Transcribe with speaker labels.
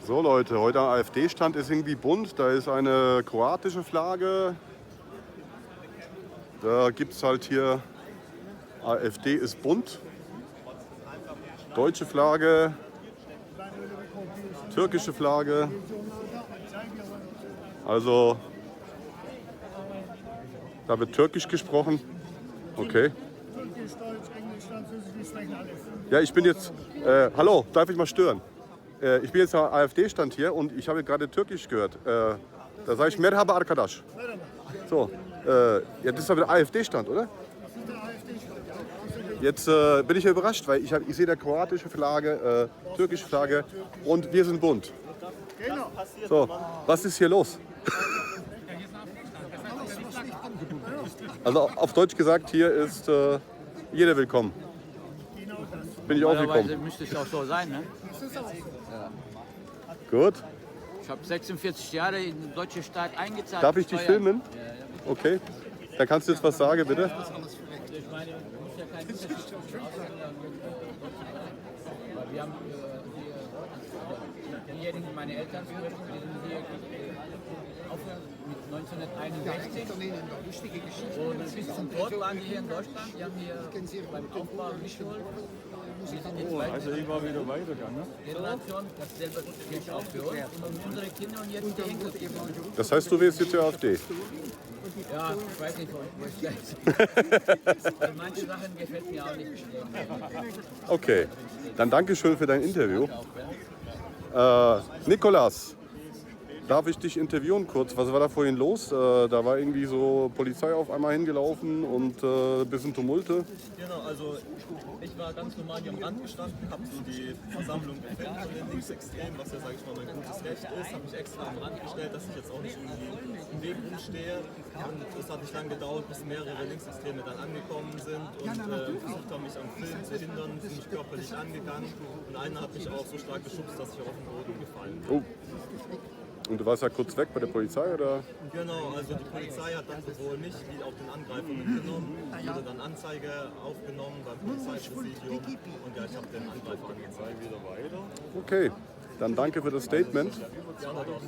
Speaker 1: So Leute, heute am AfD-Stand ist irgendwie bunt. Da ist eine kroatische Flagge. Da gibt es halt hier, AfD ist bunt. Deutsche Flagge, türkische Flagge. Also, da wird Türkisch gesprochen. Okay.
Speaker 2: Türkisch, Deutsch, Englisch, Französisch, die sprechen alles.
Speaker 1: Ja, ich bin jetzt, hallo, darf ich mal stören? Ich bin jetzt am AfD-Stand hier und ich habe gerade Türkisch gehört. Da sage ich Merhaba Arkadaş. So, ja, das ist aber der AfD-Stand, oder?
Speaker 2: Das ist der AfD-Stand.
Speaker 1: Jetzt bin ich ja überrascht, weil ich sehe da kroatische Flagge, türkische Flagge und wir sind bunt.
Speaker 2: Genau.
Speaker 1: So, was ist hier los? Also auf Deutsch gesagt, hier ist jeder willkommen. Bin ich auch
Speaker 3: Normalerweise
Speaker 1: willkommen.
Speaker 3: müsste es auch so sein, ne?
Speaker 2: Das ist auch so.
Speaker 1: Gut.
Speaker 3: Ich habe 46 Jahre in den deutschen Staat eingezahlt.
Speaker 1: Darf ich dich
Speaker 3: Steuern.
Speaker 1: filmen? Okay. Da kannst du jetzt was sagen, bitte.
Speaker 3: Ich meine, man muss ja keinen Unterschied zwischen Ausländern und weil wir haben diejenigen, meine Eltern zum Beispiel, die sind hier aufgehört mit 1961 und bis zum Tod waren die hier in Deutschland, die haben hier beim Aufbau mitgeholfen. Wir sind die zweite
Speaker 4: ich war wieder weitergegangen.
Speaker 3: Generation, dasselbe gilt auch für uns und unsere Kinder und jetzt die Enkelkinder.
Speaker 1: Das heißt, du wählst jetzt die AfD.
Speaker 3: Ja, ich weiß nicht, wo ich gleich. Weil manche Sachen gefällt mir auch nicht.
Speaker 1: Okay. Dann danke schön für dein Interview. Nikolas, darf ich dich interviewen kurz? Was war da vorhin los? Da war irgendwie so Polizei auf einmal hingelaufen und ein bisschen Tumulte.
Speaker 5: Genau, also ich war ganz normal hier am Rand gestanden, habe so die Versammlung gefilmt von den Linksextremen, was ja, sage ich mal, mein gutes Recht ist. Habe mich extra am Rand gestellt, dass ich jetzt auch nicht irgendwie im Weg rumstehe. Und es hat nicht lange gedauert, bis mehrere Linksextreme dann angekommen sind und versucht haben, mich am Film zu hindern, sind mich körperlich angegangen. Und einer hat mich auch so stark geschubst, dass ich auf den Boden gefallen bin.
Speaker 1: Oh. Und du warst ja kurz weg bei der Polizei, oder?
Speaker 5: Genau, also die Polizei hat dann sowohl mich wie auch den Angreifer mitgenommen, wurde dann Anzeige aufgenommen beim Polizeipräsidium und ja, ich habe den Angreifer angezeigt.
Speaker 1: Okay. Dann danke für das Statement.
Speaker 5: Gerne doch.